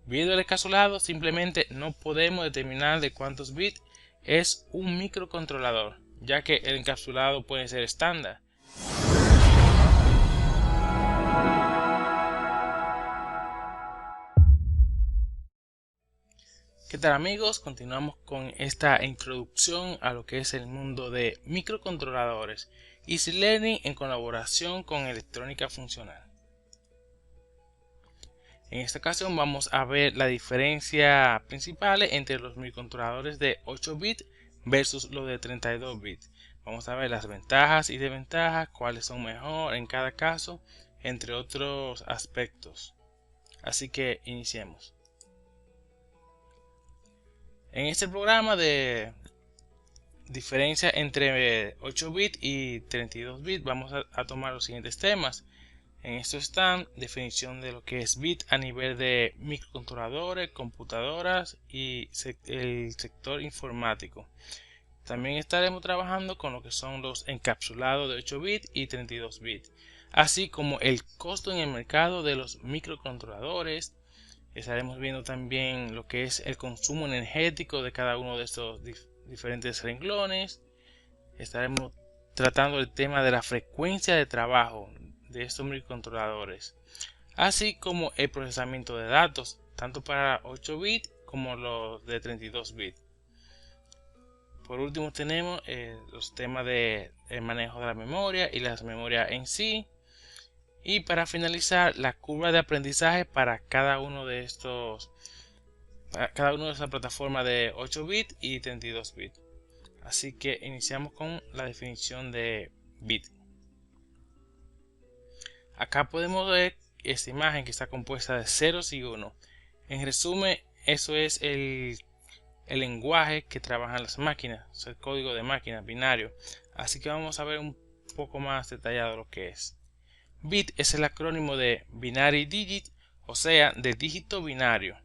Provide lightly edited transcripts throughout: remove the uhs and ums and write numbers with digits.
Viendo el encapsulado, simplemente no podemos determinar de cuántos bits es un microcontrolador, ya que el encapsulado puede ser estándar. ¿Qué tal amigos? Continuamos con esta introducción a lo que es el mundo de microcontroladores Easy Learning en colaboración con Electrónica Funcional. En esta ocasión vamos a ver la diferencia principal entre los microcontroladores de 8 bits versus los de 32 bits. Vamos a ver las ventajas y desventajas, cuáles son mejor en cada caso, entre otros aspectos. Así que iniciemos. En este programa de diferencia entre 8 bits y 32 bits vamos a tomar los siguientes temas. En esto están definición de lo que es bit a nivel de microcontroladores, computadoras y el sector informático. También estaremos trabajando con lo que son los encapsulados de 8 bits y 32 bits, así como el costo en el mercado de los microcontroladores. Estaremos viendo también lo que es el consumo energético de cada uno de estos diferentes renglones. Estaremos tratando el tema de la frecuencia de trabajo de estos microcontroladores, así como el procesamiento de datos, tanto para 8 bits como los de 32 bits. Por último tenemos los temas de el manejo de la memoria y las memorias en sí. Y para finalizar, la curva de aprendizaje para cada uno de estos, para cada una de esas plataformas de 8 bits y 32 bits. Así que iniciamos con la definición de bit. Acá podemos ver esta imagen que está compuesta de ceros y unos. En resumen, eso es el lenguaje que trabajan las máquinas, es el código de máquinas binario. Así que vamos a ver un poco más detallado lo que es. Bit es el acrónimo de Binary Digit, o sea, de dígito binario.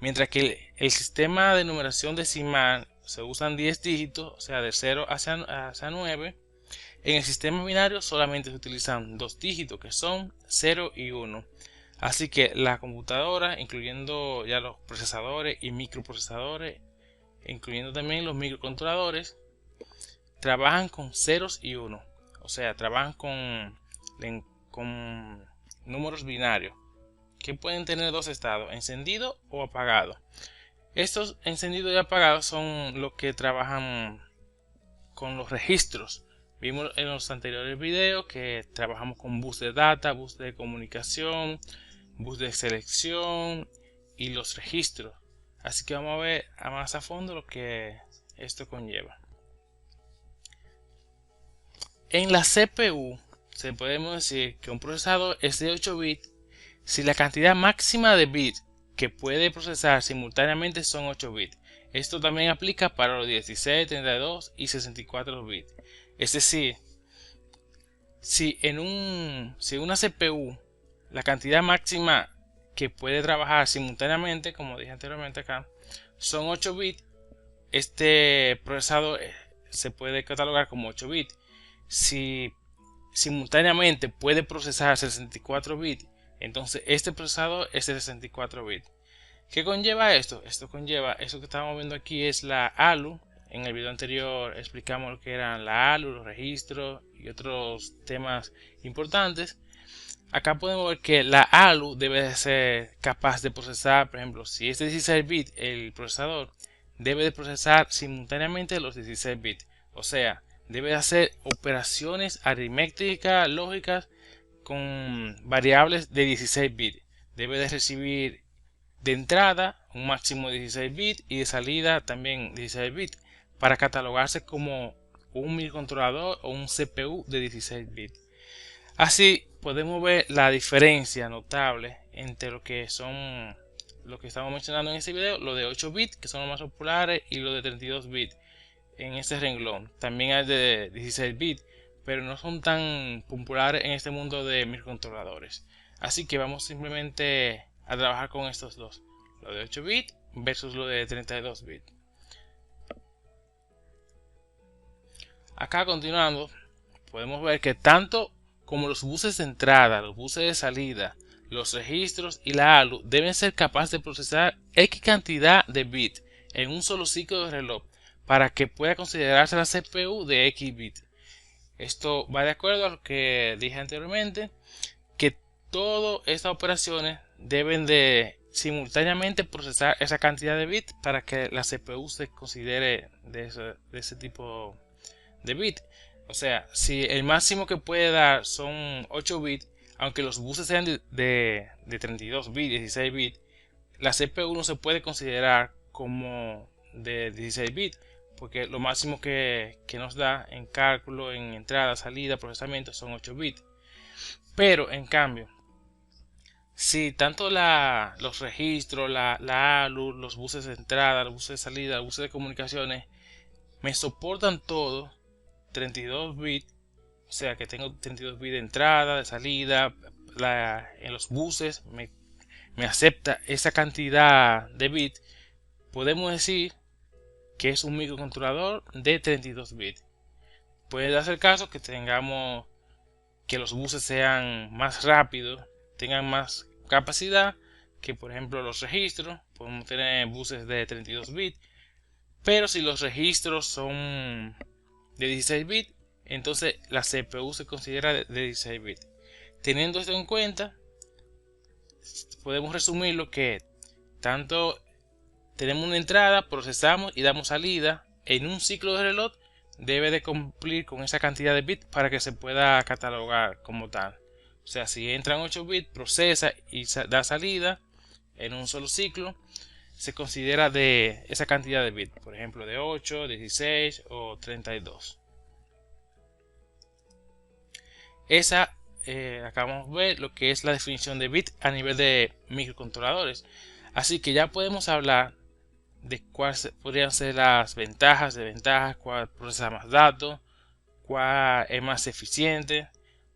Mientras que el sistema de numeración decimal se usan 10 dígitos, o sea, de 0 hacia 9. En el sistema binario solamente se utilizan 2 dígitos, que son 0 y 1. Así que la computadora, incluyendo ya los procesadores y microprocesadores, incluyendo también los microcontroladores, trabajan con ceros y unos. O sea, trabajan con números binarios que pueden tener dos estados, encendido o apagado. Estos encendidos y apagados son los que trabajan con los registros. Vimos en los anteriores videos que trabajamos con bus de data, bus de comunicación, bus de selección y los registros. Así que vamos a ver más a fondo lo que esto conlleva. En la CPU se podemos decir que un procesador es de 8 bits si la cantidad máxima de bits que puede procesar simultáneamente son 8 bits. Esto también aplica para los 16, 32 y 64 bits. Es decir, si en una CPU la cantidad máxima que puede trabajar simultáneamente, como dije anteriormente acá, son 8 bits, este procesador se puede catalogar como 8 bits. Si simultáneamente puede procesar 64 bits, entonces este procesador es de 64 bits. ¿Qué conlleva esto? Esto conlleva, eso que estamos viendo aquí es la ALU. En el video anterior explicamos lo que eran la ALU, los registros y otros temas importantes. Acá podemos ver que la ALU debe de ser capaz de procesar, por ejemplo, si es de 16 bits el procesador, debe de procesar simultáneamente los 16 bits. O sea, debe de hacer operaciones aritméticas, lógicas con variables de 16 bits. Debe de recibir de entrada un máximo de 16 bits y de salida también 16 bits para catalogarse como un microcontrolador o un CPU de 16 bits. Así podemos ver la diferencia notable entre lo que son lo que estamos mencionando en este video, los de 8 bits que son los más populares y los de 32 bits en este renglón. También hay de 16 bits, pero no son tan populares en este mundo de microcontroladores. Así que vamos simplemente a trabajar con estos dos, lo de 8 bits versus lo de 32 bits. Acá continuando, podemos ver que tanto como los buses de entrada, los buses de salida, los registros y la ALU deben ser capaces de procesar X cantidad de bits en un solo ciclo de reloj para que pueda considerarse la CPU de X bits. Esto va de acuerdo a lo que dije anteriormente, que todas estas operaciones deben de simultáneamente procesar esa cantidad de bits para que la CPU se considere de ese tipo de bits. O sea, si el máximo que puede dar son 8 bits, aunque los buses sean de 32 bits, 16 bits, la CPU no se puede considerar como de 16 bits, porque lo máximo que nos da en cálculo, en entrada, salida, procesamiento son 8 bits. Pero en cambio, si tanto los registros, la ALU, los buses de entrada, los buses de salida, los buses de comunicaciones me soportan todo 32 bits, o sea que tengo 32 bits de entrada, de salida, en los buses me acepta esa cantidad de bits, podemos decir que es un microcontrolador de 32 bits. Puede darse el caso que tengamos que los buses sean más rápidos, tengan más capacidad que por ejemplo los registros. Podemos tener buses de 32 bits, pero si los registros son de 16 bits, entonces la CPU se considera de 16 bits. Teniendo esto en cuenta, podemos resumirlo que tanto tenemos una entrada, procesamos y damos salida en un ciclo de reloj, debe de cumplir con esa cantidad de bits para que se pueda catalogar como tal. O sea, si entran 8 bits, procesa y da salida en un solo ciclo, se considera de esa cantidad de bits, por ejemplo de 8, 16 o 32. Acabamos de ver lo que es la definición de bit a nivel de microcontroladores. Así que ya podemos hablar de cuáles podrían ser las ventajas, desventajas, cuál procesa más datos, cuál es más eficiente.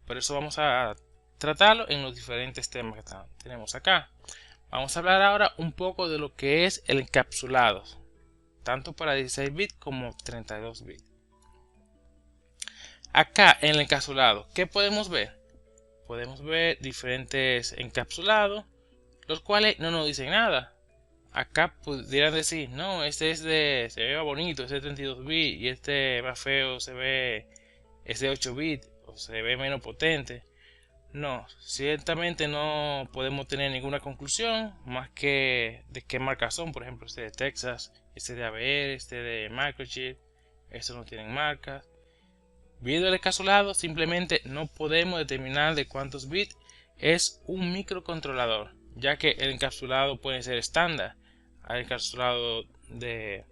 Por eso vamos a tratarlo en los diferentes temas que tenemos acá. Vamos a hablar ahora un poco de lo que es el encapsulado, tanto para 16 bits como 32 bits. Acá en el encapsulado, ¿qué podemos ver? Podemos ver diferentes encapsulados, los cuales no nos dicen nada. Acá pudieran decir, no, este se ve bonito, este es de 32 bits y este más feo es de 8 bits o se ve menos potente. No, ciertamente no podemos tener ninguna conclusión más que de qué marcas son. Por ejemplo, este de Texas, este de ABR, este de Microchip, estos no tienen marcas. Viendo el encapsulado, simplemente no podemos determinar de cuántos bits es un microcontrolador, ya que el encapsulado puede ser estándar. Hay encapsulado de,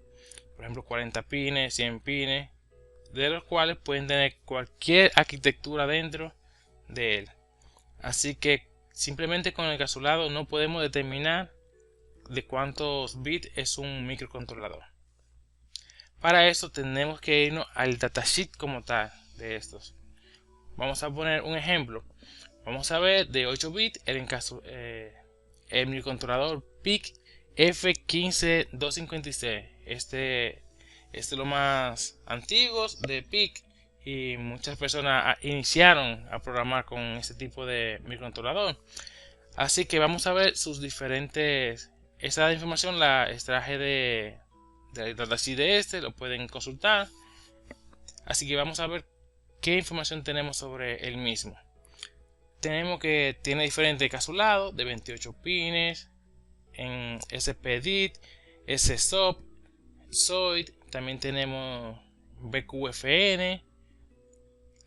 por ejemplo, 40 pines, 100 pines, de los cuales pueden tener cualquier arquitectura dentro de él. Así que simplemente con el encapsulado no podemos determinar de cuántos bits es un microcontrolador. Para eso tenemos que irnos al datasheet como tal de estos. Vamos a poner un ejemplo. Vamos a ver de 8 bits el microcontrolador PIC F15256. Este es lo más antiguo de PIC y muchas personas iniciaron a programar con este tipo de microcontrolador. Así que vamos a ver sus diferentes. Esa información la extraje del datasheet de este, lo pueden consultar. Así que vamos a ver qué información tenemos sobre el mismo. Tenemos que tiene diferentes encapsulados de 28 pines en SPDIT, SSOP, SOID. También tenemos BQFN,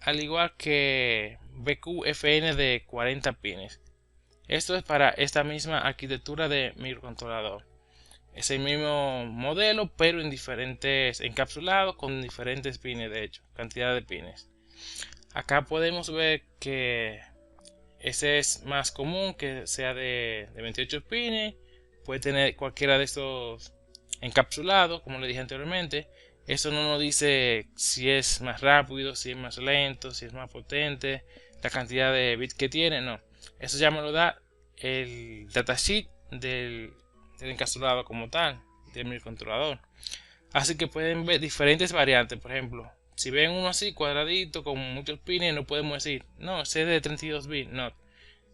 al igual que BQFN de 40 pines. Esto es para esta misma arquitectura de microcontrolador. Es el mismo modelo, pero en diferentes encapsulados con diferentes pines, de hecho, cantidad de pines. Acá podemos ver que ese es más común, que sea de 28 pines. Puede tener cualquiera de estos encapsulados, como le dije anteriormente. Eso no nos dice si es más rápido, si es más lento, si es más potente, la cantidad de bits que tiene, no. Eso ya me lo da el datasheet del encapsulado como tal, del microcontrolador. Así que pueden ver diferentes variantes. Por ejemplo, si ven uno así cuadradito con muchos pines, no podemos decir, no, ese es de 32 bits, no.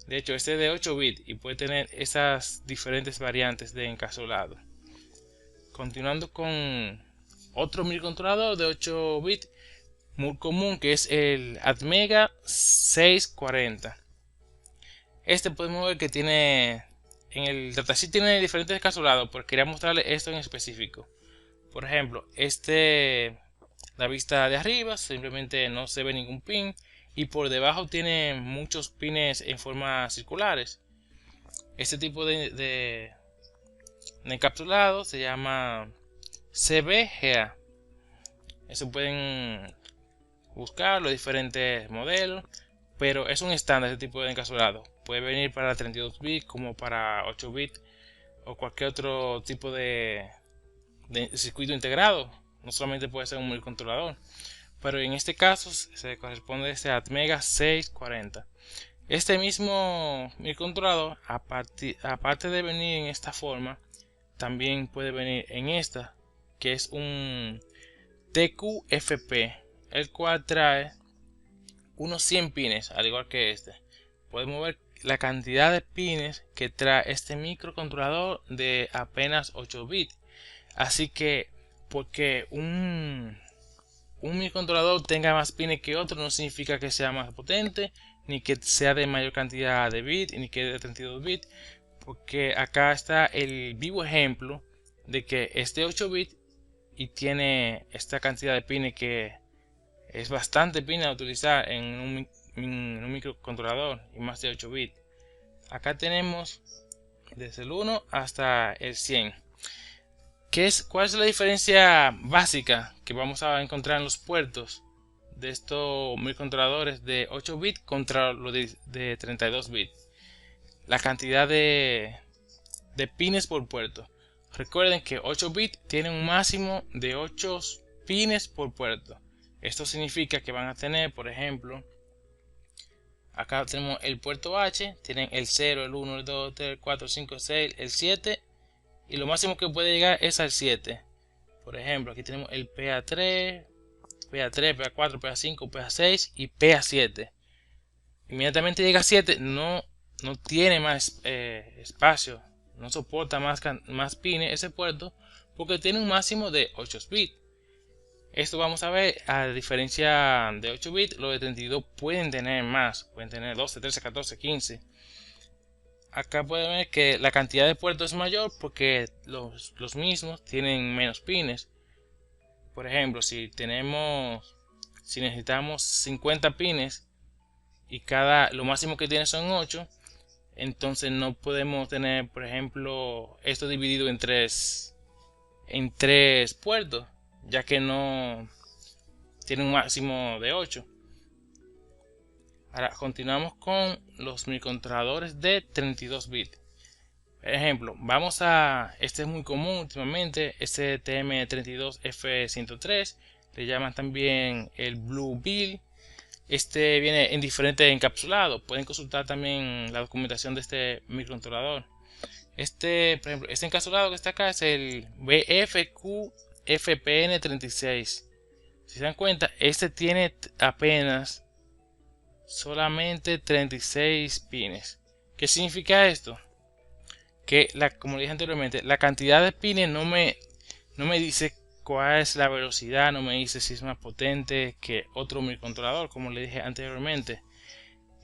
De hecho, este es de 8 bits y puede tener esas diferentes variantes de encapsulado. Continuando con otro microcontrolador de 8 bits muy común, que es el Atmega 640. Este podemos ver que tiene en el datasheet tiene diferentes encapsulados, pero quería mostrarles esto en específico. Por ejemplo, la vista de arriba simplemente no se ve ningún pin, y por debajo tiene muchos pines en forma circulares. Este tipo de encapsulado se llama CBGA. Eso pueden buscar los diferentes modelos, pero es un estándar este tipo de encapsulado. Puede venir para 32 bits como para 8 bits o cualquier otro tipo de circuito integrado. No solamente puede ser un microcontrolador, pero en este caso se corresponde a este Atmega 640. Este mismo microcontrolador, aparte de venir en esta forma, también puede venir en esta, que es un TQFP, el cual trae unos 100 pines, al igual que este. Podemos ver la cantidad de pines que trae este microcontrolador de apenas 8 bits. Así que porque un microcontrolador tenga más pines que otro no significa que sea más potente, ni que sea de mayor cantidad de bits, ni que de 32 bits, porque acá está el vivo ejemplo de que es de 8 bits y tiene esta cantidad de pines, que es bastante pines a utilizar en un microcontrolador y más de 8 bits. Acá tenemos desde el 1 hasta el 100. ¿Cuál es la diferencia básica que vamos a encontrar en los puertos de estos microcontroladores de 8 bits contra los de 32 bits? La cantidad de pines por puerto. Recuerden que 8 bits tienen un máximo de 8 pines por puerto. Esto significa que van a tener, por ejemplo, acá tenemos el puerto H, tienen el 0, el 1, el 2, el 3, el 4, el 5, el 6, el 7, y lo máximo que puede llegar es al 7. Por ejemplo, aquí tenemos el PA3, PA3, PA4, PA5, PA6 y PA7. Inmediatamente llega a 7, no tiene más espacio, no soporta más pines ese puerto, porque tiene un máximo de 8 bits. Esto vamos a ver, a diferencia de 8 bits, los de 32 pueden tener más, pueden tener 12, 13, 14, 15. Acá pueden ver que la cantidad de puertos es mayor porque los mismos tienen menos pines. Por ejemplo, si necesitamos 50 pines y lo máximo que tiene son 8, entonces no podemos tener, por ejemplo, esto dividido en tres puertos, ya que no tiene un máximo de 8. Ahora continuamos con los microcontroladores de 32 bits. Por ejemplo, este es muy común últimamente, STM32F103, le llaman también el Blue Bill. Este viene en diferentes encapsulados. Pueden consultar también la documentación de este microcontrolador. Por ejemplo, este encapsulado que está acá es el BFQFPN36. Si se dan cuenta, este tiene apenas solamente 36 pines. ¿Qué significa esto? Que como dije anteriormente, la cantidad de pines no me dice cuál es la velocidad, no me dice si es más potente que otro microcontrolador, como le dije anteriormente.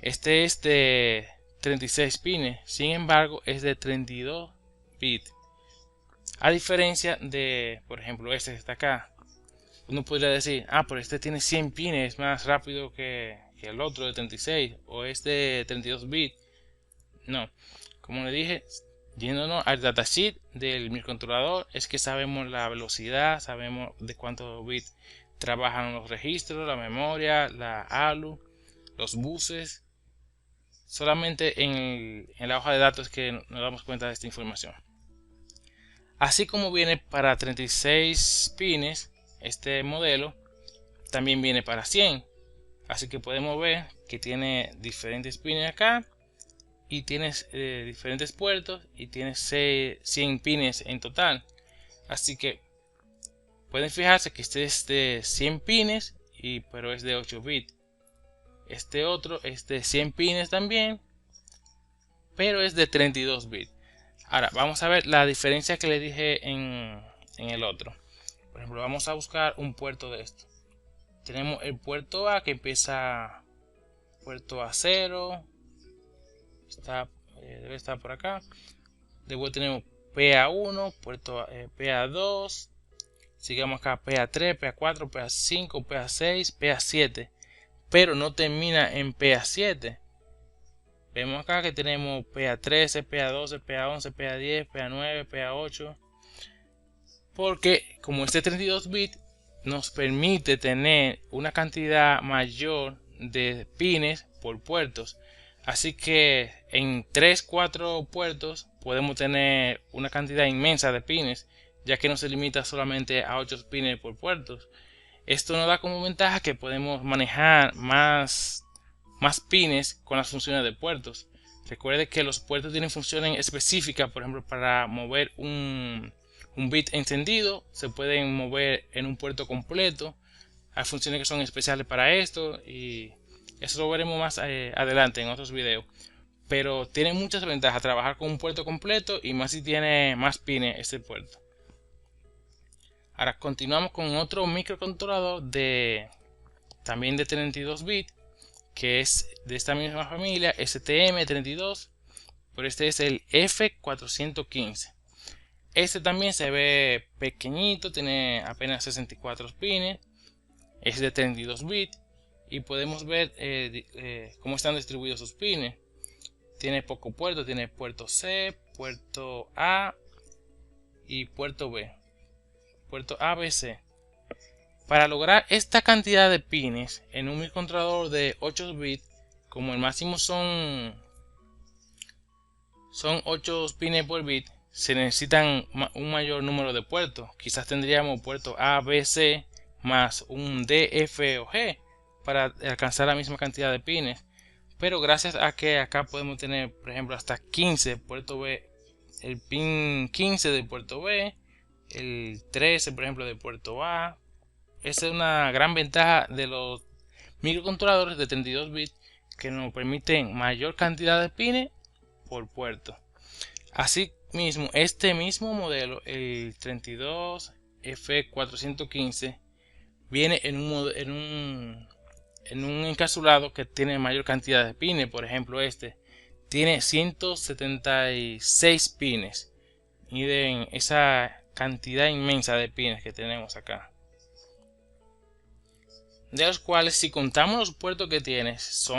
Este es de 36 pines, sin embargo es de 32 bits. A diferencia de, por ejemplo, este que está acá. Uno podría decir, pero este tiene 100 pines, es más rápido que el otro de 36, o es de 32 bits. No, como le dije, yéndonos al datasheet del microcontrolador, es que sabemos la velocidad, sabemos de cuántos bits trabajan los registros, la memoria, la ALU, los buses. Solamente en la hoja de datos que nos damos cuenta de esta información. Así como viene para 36 pines, este modelo también viene para 100. Así que podemos ver que tiene diferentes pines acá y tienes diferentes puertos y tienes 100 pines en total. Así que pueden fijarse que este es de 100 pines pero es de 8 bits. Este otro es de 100 pines también, pero es de 32 bits. Ahora vamos a ver la diferencia que le dije en el otro. Por ejemplo, vamos a buscar un puerto de esto. Tenemos el puerto A que empieza puerto A0, debe estar por acá. Después tenemos PA1, puerto PA2, sigamos acá PA3, PA4, PA5, PA6, PA7, pero no termina en PA7. Vemos acá que tenemos PA13, PA12, PA11, PA10, PA9, PA8, porque como este 32 bits nos permite tener una cantidad mayor de pines por puertos. Así que en 3-4 puertos podemos tener una cantidad inmensa de pines, ya que no se limita solamente a 8 pines por puertos. Esto nos da como ventaja que podemos manejar más pines con las funciones de puertos. Recuerde que los puertos tienen funciones específicas, por ejemplo, para mover un bit encendido, se pueden mover en un puerto completo. Hay funciones que son especiales para esto y eso lo veremos más adelante en otros videos. Pero tiene muchas ventajas trabajar con un puerto completo y más si tiene más pines este puerto. Ahora continuamos con otro microcontrolador también de 32 bits, que es de esta misma familia, STM32, pero este es el F415. Este también se ve pequeñito, tiene apenas 64 pines, es de 32 bits y podemos ver cómo están distribuidos sus pines. Tiene poco puerto, tiene puerto C, puerto A y puerto B, puerto ABC. Para lograr esta cantidad de pines en un microcontrolador de 8 bits, como el máximo son 8 pines por bit, se necesitan un mayor número de puertos. Quizás tendríamos puerto A, B, C más un D, F o G para alcanzar la misma cantidad de pines. Pero gracias a que acá podemos tener, por ejemplo, hasta 15 puerto B, el pin 15 del puerto B, el 13 por ejemplo del puerto A. Esa es una gran ventaja de los microcontroladores de 32 bits, que nos permiten mayor cantidad de pines por puerto. Así mismo, este mismo modelo, el 32F415, viene en un encapsulado que tiene mayor cantidad de pines. Por ejemplo, este tiene 176 pines. Miren esa cantidad inmensa de pines que tenemos acá, de los cuales, si contamos los puertos que tiene, se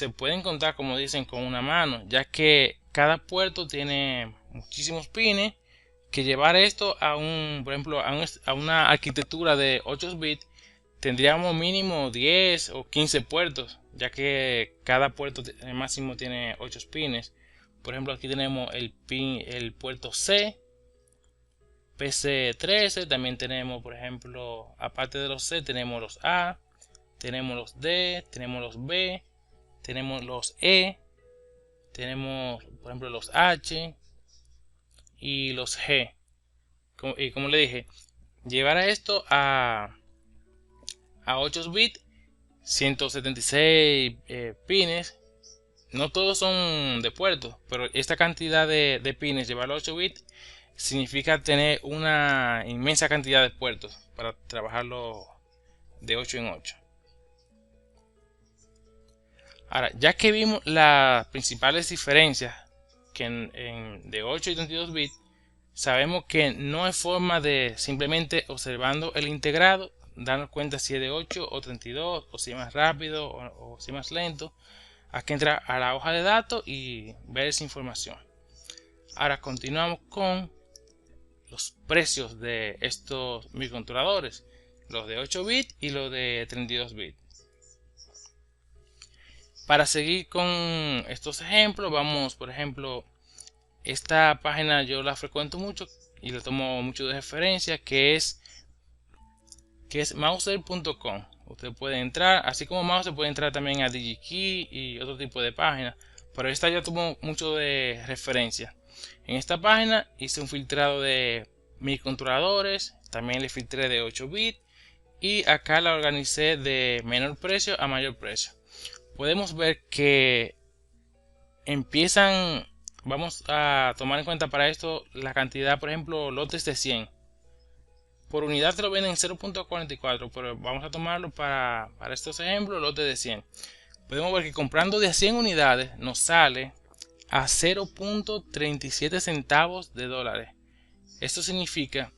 pueden contar, como dicen, con una mano, ya que cada puerto tiene muchísimos pines. Que llevar esto a por ejemplo, a una arquitectura de 8 bits, tendríamos mínimo 10 o 15 puertos, ya que cada puerto máximo tiene 8 pines. Por ejemplo, aquí tenemos el puerto C, PC13, también tenemos, por ejemplo, aparte de los C, tenemos los A, tenemos los D, tenemos los B, tenemos los E, tenemos, por ejemplo, los H y los G. Y como le dije, llevar a esto a 8 bits, 176 pines. No todos son de puertos, pero esta cantidad de pines, llevarlo a 8 bits, significa tener una inmensa cantidad de puertos para trabajarlo de 8 en 8. Ahora, ya que vimos las principales diferencias que de 8 y 32 bits, sabemos que no hay forma de simplemente observando el integrado darnos cuenta si es de 8 o 32, o si es más rápido o si es más lento. Hay que entrar a la hoja de datos y ver esa información. Ahora continuamos con los precios de estos microcontroladores, los de 8 bits y los de 32 bits. Para seguir con estos ejemplos, vamos, por ejemplo, esta página yo la frecuento mucho y la tomo mucho de referencia, que es mouser.com. Usted puede entrar, así como Mouser puede entrar también a DigiKey y otro tipo de páginas, pero esta ya tomo mucho de referencia. En esta página hice un filtrado de microcontroladores, también le filtré de 8 bits y acá la organicé de menor precio a mayor precio. Podemos ver que vamos a tomar en cuenta para esto la cantidad, por ejemplo, lotes de 100. Por unidad te lo venden en 0.44, pero vamos a tomarlo para estos ejemplos, lotes de 100. Podemos ver que comprando de 100 unidades nos sale a 0.37 centavos de dólares. Esto significa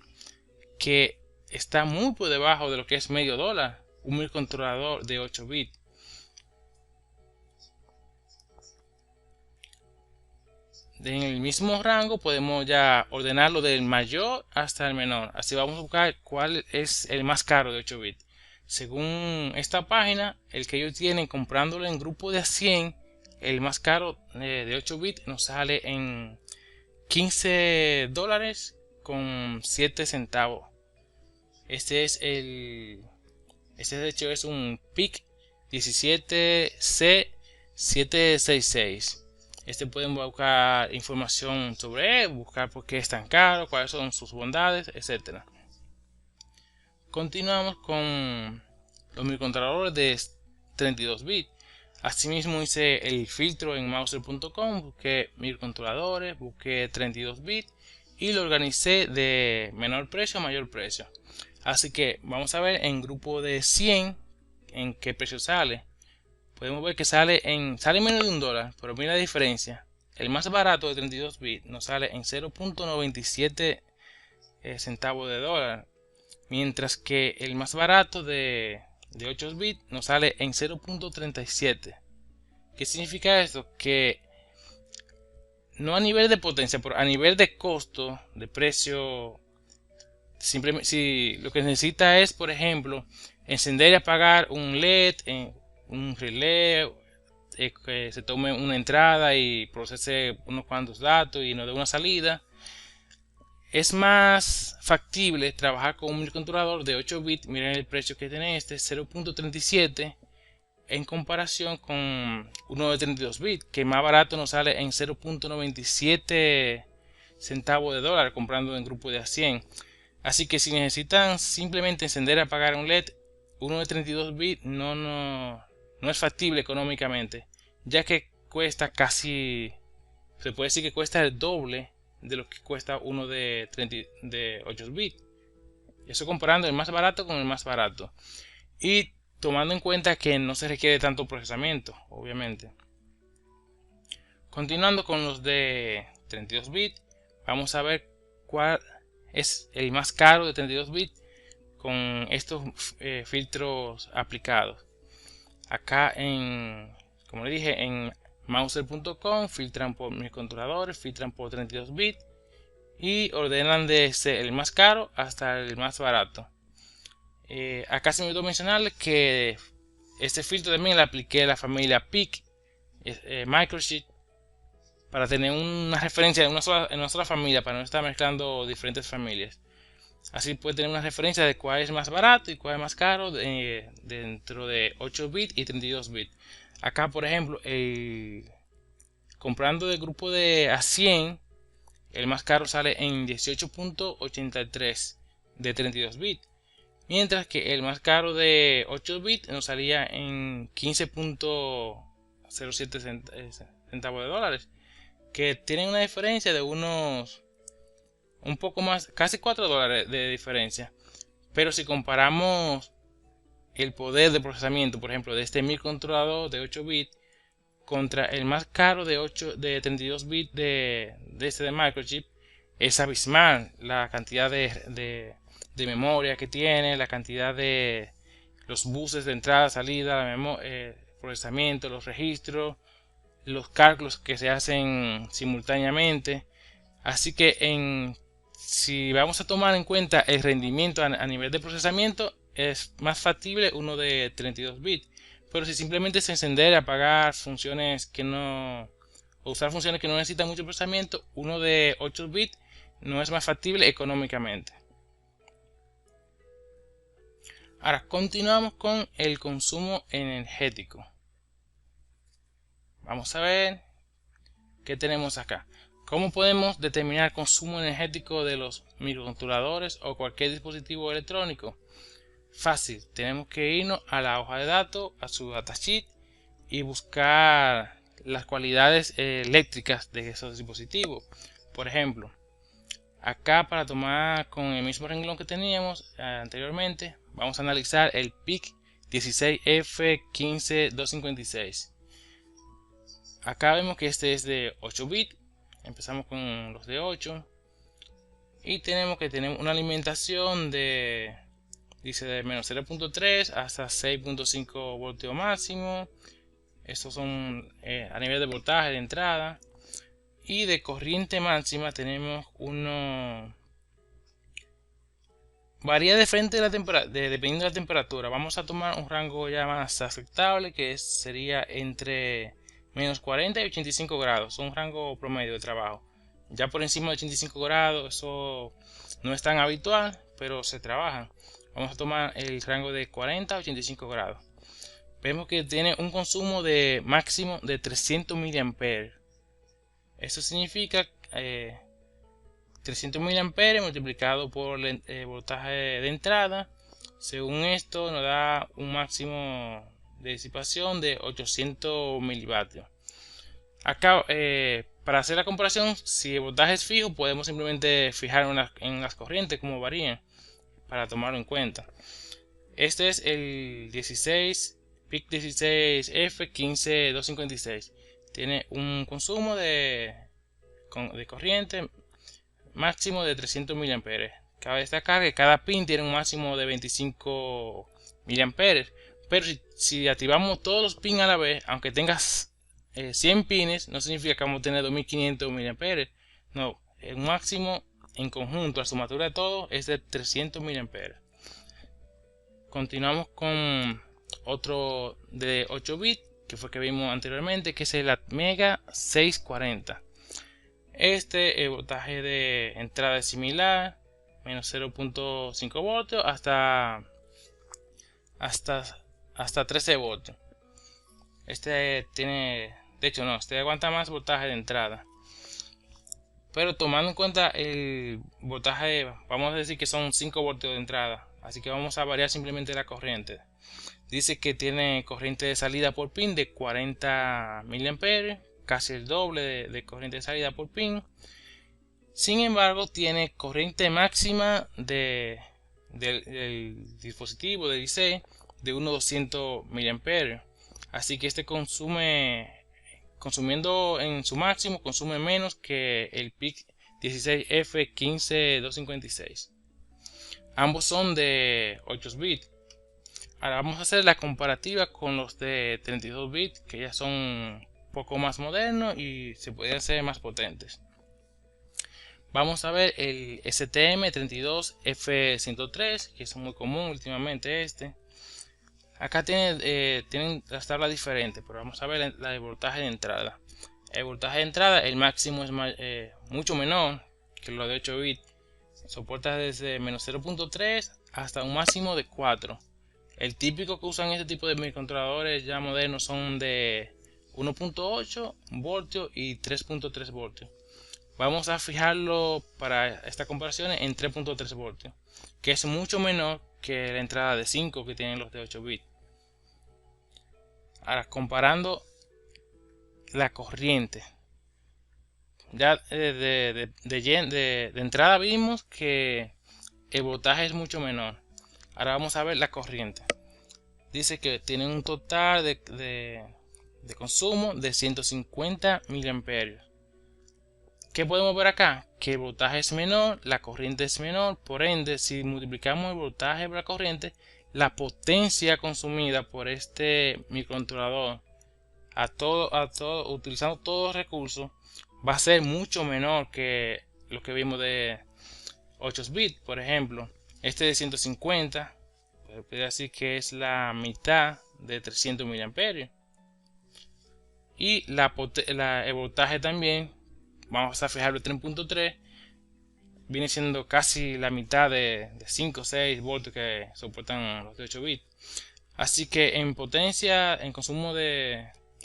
que está muy por debajo de lo que es medio dólar, un microcontrolador de 8 bits. En el mismo rango podemos ya ordenarlo del mayor hasta el menor. Así vamos a buscar cuál es el más caro de 8 bits. Según esta página, el que ellos tienen comprándolo en grupo de 100, el más caro de 8 bits nos sale en 15 dólares con 7 centavos. Este de hecho es un PIC 17C766. Pueden buscar información sobre él, buscar por qué es tan caro, cuáles son sus bondades, etc. Continuamos con los microcontroladores de 32 bits. Asimismo hice el filtro en mouser.com, busqué microcontroladores, busqué 32 bits y lo organicé de menor precio a mayor precio. Así que vamos a ver en grupo de 100 en qué precio sale. Podemos ver que sale menos de $1, pero mira la diferencia. El más barato de 32 bits nos sale en 0.97 centavos de dólar, mientras que el más barato de 8 bits nos sale en 0.37. ¿Qué significa esto? Que no a nivel de potencia, pero a nivel de costo, de precio, simplemente si lo que necesita es, por ejemplo, encender y apagar un LED, un relé, que se tome una entrada y procese unos cuantos datos y nos dé una salida, es más factible trabajar con un microcontrolador de 8 bits. Miren el precio que tiene 0.37 en comparación con uno de 32 bits, que más barato nos sale en 0.97 centavos de dólar comprando en grupo de a 100. Así que si necesitan simplemente encender y apagar un LED, uno de 32 bits no es factible económicamente, ya que cuesta casi, se puede decir que cuesta el doble de lo que cuesta uno de 8 bits. Eso comparando el más barato con el más barato. Y tomando en cuenta que no se requiere tanto procesamiento, obviamente. Continuando con los de 32 bits, vamos a ver cuál es el más caro de 32 bits con estos filtros aplicados. Acá como le dije, en mouser.com filtran por microcontroladores, filtran por 32 bits y ordenan desde el más caro hasta el más barato. Acá se me olvidó mencionarles que este filtro también le apliqué a la familia PIC Microchip para tener una referencia en una sola familia, para no estar mezclando diferentes familias. Así puede tener una referencia de cuál es más barato y cuál es más caro dentro de 8 bits y 32 bits. Acá, por ejemplo, comprando de grupo de a 100, el más caro sale en 18.83 de 32 bits. Mientras que el más caro de 8 bits nos salía en 15.07 centavos de dólares. Que tienen una diferencia de un poco más, casi 4 dólares de diferencia. Pero si comparamos el poder de procesamiento, por ejemplo, de este microcontrolador de 8 bits contra el más caro de 32 bits de Microchip, es abismal la cantidad de memoria que tiene, la cantidad de los buses de entrada, salida, procesamiento, los registros, los cálculos que se hacen simultáneamente. Así que si vamos a tomar en cuenta el rendimiento a nivel de procesamiento, es más factible uno de 32 bits. Pero si simplemente es encender y apagar funciones o usar funciones que no necesitan mucho procesamiento, uno de 8 bits no es más factible económicamente. Ahora continuamos con el consumo energético. Vamos a ver qué tenemos acá. ¿Cómo podemos determinar el consumo energético de los microcontroladores o cualquier dispositivo electrónico? Fácil, tenemos que irnos a la hoja de datos, a su datasheet y buscar las cualidades eléctricas de esos dispositivos. Por ejemplo, acá, para tomar con el mismo renglón que teníamos anteriormente, vamos a analizar el PIC 16F15256. Acá vemos que este es de 8 bits. Empezamos con los de 8 y tenemos que tener una alimentación de, dice, de menos 0.3 hasta 6.5 voltios máximo. Estos son a nivel de voltaje de entrada. Y de corriente máxima tenemos uno, varía de frente de la dependiendo de la temperatura. Vamos a tomar un rango ya más aceptable, que sería entre menos 40 y 85 grados. Un rango promedio de trabajo. Ya por encima de 85 grados eso no es tan habitual, pero se trabaja. Vamos a tomar el rango de 40 a 85 grados. Vemos que tiene un consumo de máximo de 300 mA. Eso significa 300 mA multiplicado por el voltaje de entrada. Según esto nos da un máximo de disipación de 800 milivatios. Acá, para hacer la comparación, si el voltaje es fijo, podemos simplemente fijar en las corrientes como varían, para tomarlo en cuenta. Este es el PIC 16F15256. Tiene un consumo de corriente máximo de 300 mA. Cabe destacar que cada pin tiene un máximo de 25 mA. Pero si activamos todos los pins a la vez, aunque tengas 100 pines, no significa que vamos a tener 2500 mA. No, el máximo en conjunto, la sumatoria de todo, es de 300 mA. Continuamos con otro de 8 bits, que fue que vimos anteriormente, que es el Atmega 640. El voltaje de entrada es similar, menos 0.5 voltios hasta 13 voltios. Este tiene, de hecho no, este aguanta más voltaje de entrada. Pero tomando en cuenta el voltaje, vamos a decir que son 5 voltios de entrada. Así que vamos a variar simplemente la corriente. Dice que tiene corriente de salida por pin de 40 mA, casi el doble de corriente de salida por pin. Sin embargo, tiene corriente máxima del dispositivo del IC de unos 200 mA. Así que este consumiendo en su máximo, consume menos que el PIC 16F15256. Ambos son de 8 bits. Ahora vamos a hacer la comparativa con los de 32 bits, que ya son un poco más modernos y se pueden ser más potentes. Vamos a ver el STM32F103, que es muy común últimamente este. Acá tienen las tablas diferentes, pero vamos a ver la de voltaje de entrada. El voltaje de entrada, el máximo es mucho menor que lo de 8 bits. Soporta desde menos 0.3 hasta un máximo de 4. El típico que usan este tipo de microcontroladores ya modernos son de 1.8 voltios y 3.3 voltios. Vamos a fijarlo para esta comparación en 3.3 voltios, que es mucho menor que la entrada de 5 que tienen los de 8 bits. Ahora, comparando la corriente, ya de entrada vimos que el voltaje es mucho menor. Ahora vamos a ver la corriente. Dice que tiene un total de consumo de 150 mA. ¿Qué podemos ver acá? Que el voltaje es menor, la corriente es menor. Por ende, si multiplicamos el voltaje por la corriente, la potencia consumida por este microcontrolador utilizando todos los recursos va a ser mucho menor que lo que vimos de 8 bits. Por ejemplo, este de 150 puede decir que es la mitad de 300 mA. Y el voltaje también, vamos a fijarlo en 3.3, viene siendo casi la mitad de 5 o 6 voltios que soportan los de 8 bits. Así que en potencia, en consumo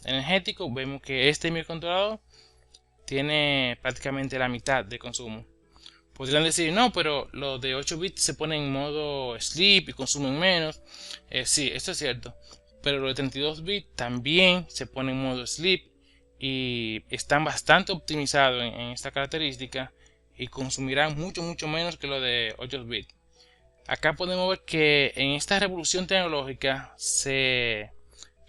energético, vemos que este microcontrolador tiene prácticamente la mitad de consumo. Podrían decir, no, pero los de 8 bits se ponen en modo sleep y consumen menos. Sí, esto es cierto. Pero los de 32 bits también se ponen en modo sleep y están bastante optimizados en esta característica y consumirán mucho menos que lo de 8 bits. Acá podemos ver que en esta revolución tecnológica se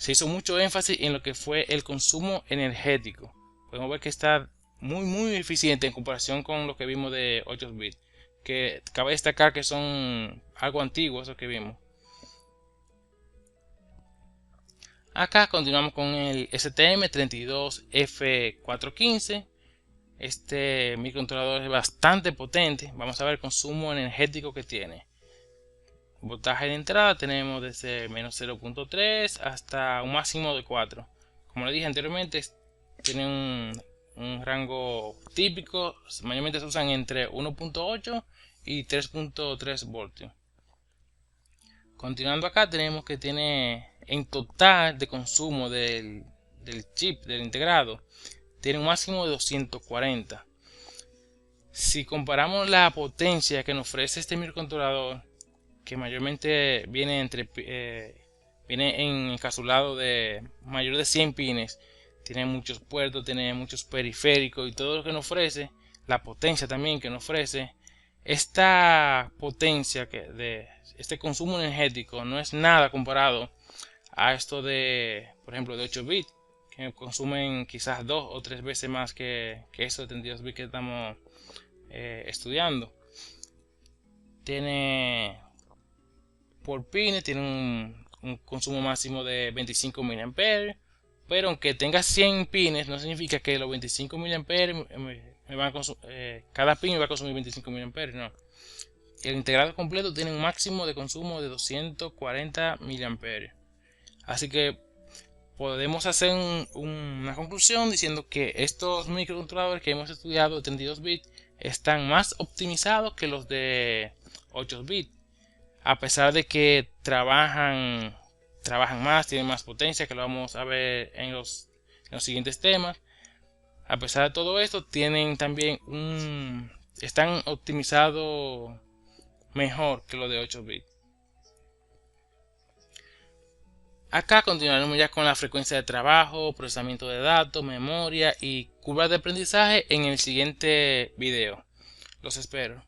hizo mucho énfasis en lo que fue el consumo energético. Podemos ver que está muy eficiente en comparación con lo que vimos de 8 bits, que cabe destacar que son algo antiguos esos que vimos. Acá continuamos con el STM32F415. Este microcontrolador es bastante potente. Vamos a ver el consumo energético que tiene. Voltaje de entrada tenemos desde menos 0.3 hasta un máximo de 4. Como le dije anteriormente, tiene un rango típico. Mayormente se usan entre 1.8 y 3.3 voltios. Continuando acá, tenemos que tiene en total de consumo del chip, del integrado, tiene un máximo de 240. Si comparamos la potencia que nos ofrece este microcontrolador, que mayormente viene encapsulado de mayor de 100 pines, tiene muchos puertos, tiene muchos periféricos y todo lo que nos ofrece, la potencia también que nos ofrece, esta potencia de este consumo energético no es nada comparado a esto de, por ejemplo, de 8 bits, que consumen quizás 2 o 3 veces más que esos 32 bits que estamos estudiando. Tiene por pines, tiene un consumo máximo de 25 mA, pero aunque tenga 100 pines no significa que los 25 mA cada pin va a consumir 25 mA, no. El integrado completo tiene un máximo de consumo de 240 mA. Así que podemos hacer una conclusión diciendo que estos microcontroladores que hemos estudiado de 32 bits están más optimizados que los de 8 bits. A pesar de que trabajan más, tienen más potencia, que lo vamos a ver en los siguientes temas. A pesar de todo esto, tienen también están optimizados mejor que los de 8 bits. Acá continuaremos ya con la frecuencia de trabajo, procesamiento de datos, memoria y curvas de aprendizaje en el siguiente video. Los espero.